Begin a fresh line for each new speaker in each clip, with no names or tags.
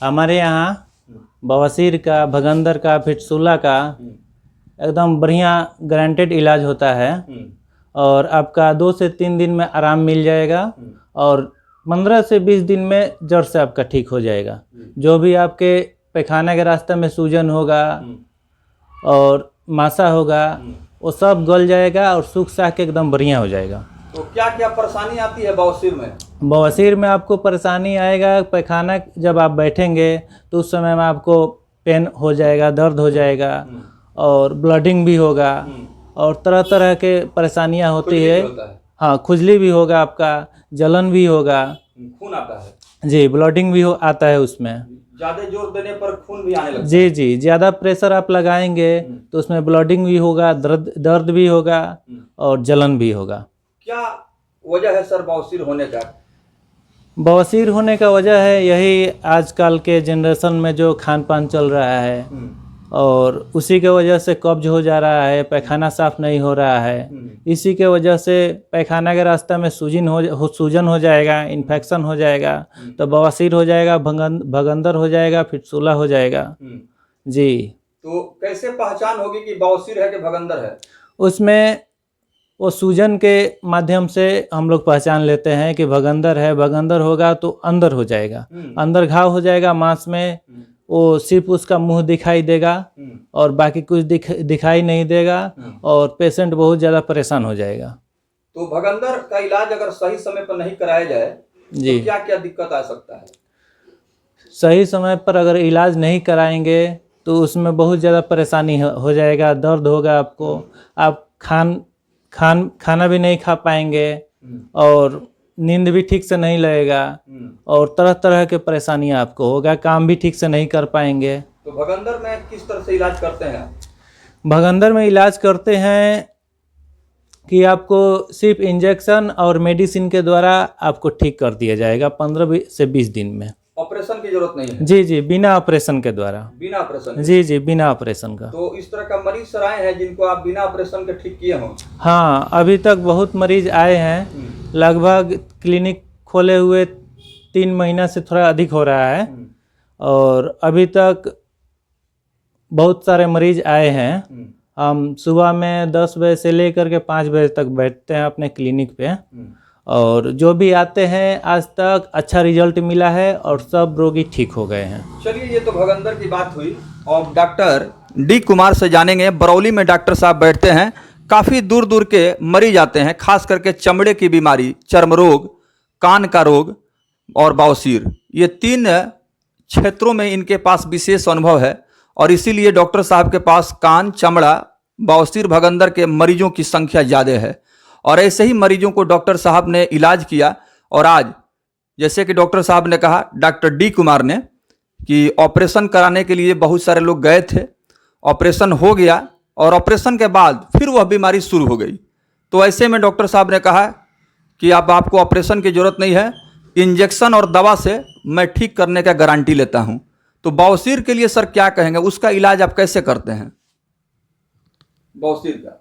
हमारे यहाँ बवासीर का, भगंदर का, फिटसूला का एकदम बढ़िया गारंटेड इलाज होता है और आपका 2 से 3 दिन में आराम मिल जाएगा और 15 से 20 दिन में जड़ से आपका ठीक हो जाएगा। जो भी आपके पैखाना के रास्ते में सूजन होगा और मासा होगा वो सब गल जाएगा और सूख साख के एकदम बढ़िया हो जाएगा।
तो क्या क्या परेशानी आती है बवासीर में?
बवासीर में आपको परेशानी आएगा, पैखाना जब आप बैठेंगे तो उस समय में आपको पेन हो जाएगा, दर्द हो जाएगा और ब्लडिंग भी होगा और तरह तरह के परेशानियां होती है। हाँ, खुजली भी होगा, आपका जलन भी होगा,
खून आता है
जी, ब्लडिंग भी आता है उसमें।
ज्यादा जोर देने पर खून भी आने लगता है।
जी जी, ज़्यादा प्रेशर आप लगाएंगे तो उसमें ब्लडिंग भी होगा, दर्द भी होगा और जलन भी होगा।
क्या वजह है सर बवासीर होने का?
बवासीर होने का वजह है यही आजकल के जनरेशन में जो खान पान चल रहा है और उसी के वजह से कब्ज हो जा रहा है, पैखाना साफ नहीं हो रहा है। इसी के वजह से पैखाना के रास्ते में सूजन हो जाएगा, इन्फेक्शन हो जाएगा तो बवासीर हो जाएगा, भगंदर हो जाएगा, फिटसूला हो जाएगा। जी,
तो कैसे पहचान होगी कि बवासीर है कि भगंदर है?
उसमें वो सूजन के माध्यम से हम लोग पहचान लेते हैं कि भगंदर है। भगंदर होगा तो अंदर हो जाएगा, अंदर घाव हो जाएगा मांस में, वो सिर्फ उसका मुंह दिखाई देगा और बाकी कुछ दिखाई नहीं देगा और पेशेंट बहुत ज़्यादा परेशान हो जाएगा।
तो भगंदर का इलाज अगर सही समय पर नहीं कराया जाए
जी,
तो क्या क्या दिक्कत आ सकता है?
सही समय पर अगर इलाज नहीं कराएंगे तो उसमें बहुत ज़्यादा परेशानी हो जाएगा, दर्द होगा आपको, आप खाना भी नहीं खा पाएंगे और नींद भी ठीक से नहीं लगेगा और तरह तरह के परेशानियां आपको होगा, काम भी ठीक से नहीं कर पाएंगे।
तो भगंदर में किस तरह से इलाज करते हैं?
भगंदर में इलाज करते हैं कि आपको सिर्फ इंजेक्शन और मेडिसिन के द्वारा आपको ठीक कर दिया जाएगा 15 से 20 दिन में।
ऑपरेशन की जरूरत नहीं है?
जी जी, बिना ऑपरेशन के द्वारा।
बिना ऑपरेशन?
जी जी, बिना ऑपरेशन का।
तो इस तरह का मरीज सर आए हैं जिनको आप बिना ऑपरेशन के ठीक किए हों?
हाँ, अभी तक बहुत मरीज आए हैं, लगभग क्लिनिक खोले हुए 3 महीना से थोड़ा अधिक हो रहा है और अभी तक बहुत सारे मरीज आए हैं। हम सुबह में 10 बजे से लेकर के 5 बजे तक बैठते हैं अपने क्लिनिक पे और जो भी आते हैं आज तक अच्छा रिजल्ट मिला है और सब रोगी ठीक हो गए हैं।
चलिए, ये तो भगंदर की बात हुई और डॉक्टर डी कुमार से जानेंगे। बरौली में डॉक्टर साहब बैठते हैं, काफ़ी दूर दूर के मरीज आते हैं, खास करके चमड़े की बीमारी, चर्म रोग, कान का रोग और बवासीर, ये 3 क्षेत्रों में इनके पास विशेष अनुभव है और इसीलिए डॉक्टर साहब के पास कान, चमड़ा, बवासीर, भगंदर के मरीजों की संख्या ज़्यादा है और ऐसे ही मरीजों को डॉक्टर साहब ने इलाज किया। और आज जैसे कि डॉक्टर साहब ने कहा, डॉक्टर डी कुमार ने, कि ऑपरेशन कराने के लिए बहुत सारे लोग गए थे, ऑपरेशन हो गया और ऑपरेशन के बाद फिर वह बीमारी शुरू हो गई। तो ऐसे में डॉक्टर साहब ने कहा कि अब आपको ऑपरेशन की ज़रूरत नहीं है, इंजेक्शन और दवा से मैं ठीक करने का गारंटी लेता हूं। तो बवासीर के लिए सर क्या कहेंगे, उसका इलाज आप कैसे करते हैं? बवासीर का?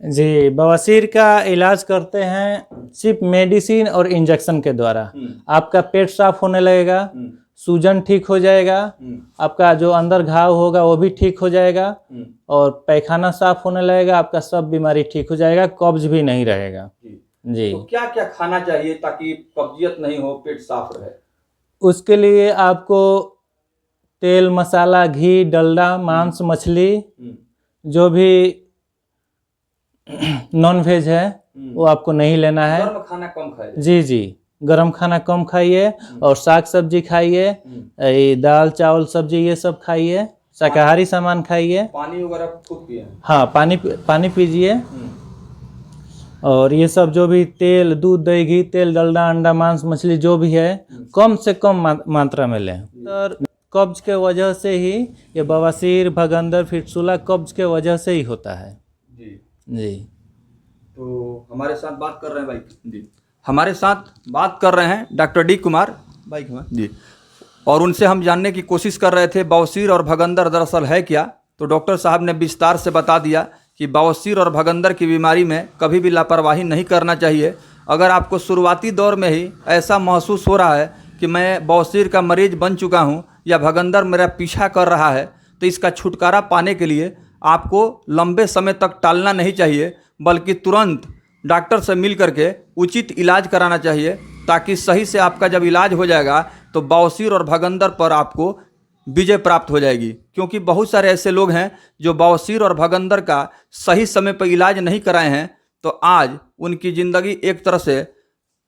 जी, बवासीर का इलाज करते हैं सिर्फ मेडिसिन और इंजेक्शन के द्वारा। आपका पेट साफ होने लगेगा, सूजन ठीक हो जाएगा, आपका जो अंदर घाव होगा वो भी ठीक हो जाएगा और पैखाना साफ होने लगेगा, आपका सब बीमारी ठीक हो जाएगा, कब्ज भी नहीं रहेगा। जी,
तो क्या क्या खाना चाहिए ताकि कब्जियत नहीं हो, पेट साफ रहे?
उसके लिए आपको तेल, मसाला, घी, डलडा, मांस, मछली, जो भी नॉन वेज है वो आपको नहीं लेना है।
गर्म खाना कम खाइए।
जी जी, गरम खाना कम खाइए और साग सब्जी खाइए, दाल चावल सब्जी ये सब खाइए, शाकाहारी सामान खाइए,
पानी वगैरह खूब पिए।
हाँ, पानी पीजिए और ये सब जो भी तेल, दूध, दही, घी, तेल, डलडा, अंडा, मांस, मछली जो भी है कम से कम मात्रा में लें। सर, कब्ज के वजह से ही ये बवासीर, भगंदर, फिटसूला कब्ज के वजह से ही होता है।
जी
जी,
तो हमारे साथ बात कर रहे हैं भाई जी, हमारे साथ बात कर रहे हैं डॉक्टर डी कुमार भाई जी, और उनसे हम जानने की कोशिश कर रहे थे बवासीर और भगंदर दरअसल है क्या। तो डॉक्टर साहब ने विस्तार से बता दिया कि बवासीर और भगंदर की बीमारी में कभी भी लापरवाही नहीं करना चाहिए। अगर आपको शुरुआती दौर में ही ऐसा महसूस हो रहा है कि मैं बवासीर का मरीज बन चुका हूँ या भगंदर मेरा पीछा कर रहा है, तो इसका छुटकारा पाने के लिए आपको लंबे समय तक टालना नहीं चाहिए, बल्कि तुरंत डॉक्टर से मिल करके उचित इलाज कराना चाहिए, ताकि सही से आपका जब इलाज हो जाएगा तो बवासीर और भगंदर पर आपको विजय प्राप्त हो जाएगी। क्योंकि बहुत सारे ऐसे लोग हैं जो बवासीर और भगंदर का सही समय पर इलाज नहीं कराए हैं, तो आज उनकी ज़िंदगी एक तरह से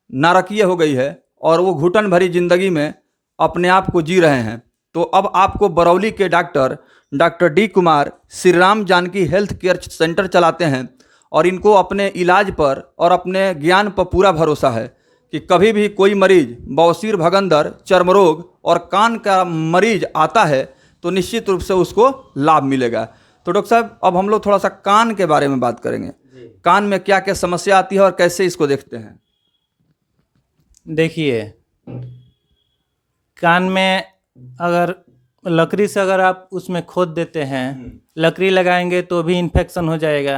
नारकीय हो गई है और वो घुटन भरी ज़िंदगी में अपने आप को जी रहे हैं। तो अब आपको बरौली के doctor D Kumar Shri Ram Janki health care centre चलाते हैं और इनको अपने इलाज पर और अपने ज्ञान पर पूरा भरोसा है कि कभी भी कोई मरीज बवासीर, भगंदर, चर्म रोग और कान का मरीज आता है तो निश्चित रूप से उसको लाभ मिलेगा। तो डॉक्टर साहब, अब हम लोग थोड़ा सा कान के बारे में बात करेंगे। कान में क्या क्या समस्या आती है और कैसे इसको देखते हैं?
देखिए, कान में अगर लकड़ी से अगर आप उसमें खोद देते हैं, लकड़ी लगाएंगे तो भी इन्फेक्शन हो जाएगा।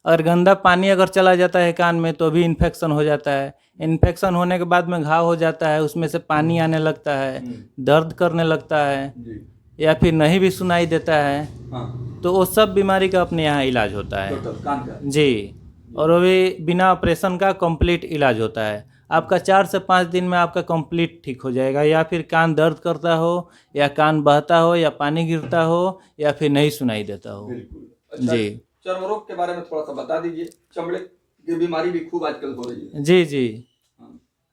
अगर गंदा पानी अगर चला जाता है कान में तो भी इन्फेक्शन हो जाता है। इन्फेक्शन होने के बाद में घाव हो जाता है, उसमें से पानी आने लगता है, दर्द करने लगता है, या फिर नहीं भी सुनाई देता है। तो वो सब बीमारी का अपने यहाँ इलाज होता है जी, और वो भी बिना ऑपरेशन का कंप्लीट इलाज होता है। आपका 4 से 5 दिन में आपका कंप्लीट ठीक हो जाएगा। या फिर कान दर्द करता हो, या कान बहता हो, या पानी गिरता हो, या फिर नहीं सुनाई देता हो।
अच्छा,
जी,
चर्म रोग के बारे में थोड़ा सा बता दीजिए। चमड़े की बीमारी भी खूब आजकल हो रही है।
जी जी।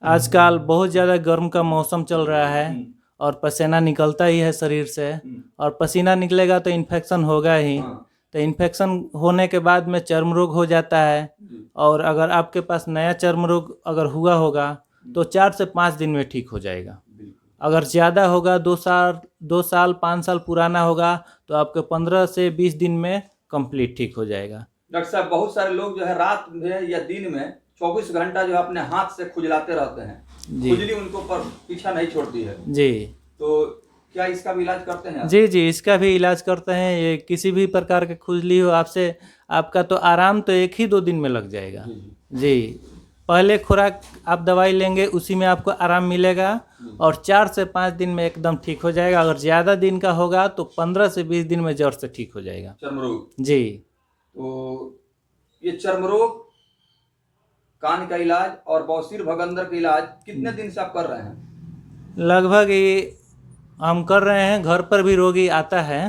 आजकल बहुत ज़्यादा गर्म का मौसम चल रहा है और पसीना निकलता ही है शरीर से, और पसीना निकलेगा तो इन्फेक्शन होगा ही। तो इन्फेक्शन होने के बाद में चर्म रोग हो जाता है, और अगर आपके पास नया चर्म रोग अगर हुआ होगा तो 4 से 5 दिन में ठीक हो जाएगा। अगर ज़्यादा होगा, 2 साल 5 साल पुराना होगा, तो आपके 15 से 20 दिन में कंप्लीट ठीक हो जाएगा।
डॉक्टर साहब, बहुत सारे लोग जो है रात में या दिन में 24 घंटा जो है अपने हाथ से खुजलाते रहते हैं, खुजली उनको पर पीछा नहीं छोड़ती है
जी।
तो क्या इसका भी इलाज करते हैं आप?
जी जी, इसका भी इलाज करते हैं। ये किसी भी प्रकार की खुजली हो आपसे, आपका तो आराम तो 1 ही 2 दिन में लग जाएगा जी। पहले खुराक आप दवाई लेंगे, उसी में आपको आराम मिलेगा, और 4 से 5 दिन में एकदम ठीक हो जाएगा। अगर ज़्यादा दिन का होगा तो 15 से 20 दिन में जड़ से ठीक हो जाएगा
चर्म रोग
जी।
तो ये चर्म रोग, कान का इलाज और बवासीर, भगंदर का इलाज कितने दिन से आप कर रहे हैं?
लगभग ये हम कर रहे हैं। घर पर भी रोगी आता है,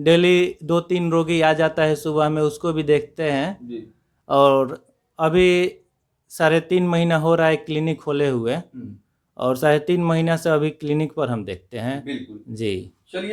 डेली 2-3 रोगी आ जाता है सुबह में, उसको भी देखते हैं
जी।
और अभी 3.5 महीना हो रहा है क्लिनिक खोले हुए, और 3.5 महीना से अभी क्लिनिक पर हम देखते हैं।
बिल्कुल
जी।
चलिए।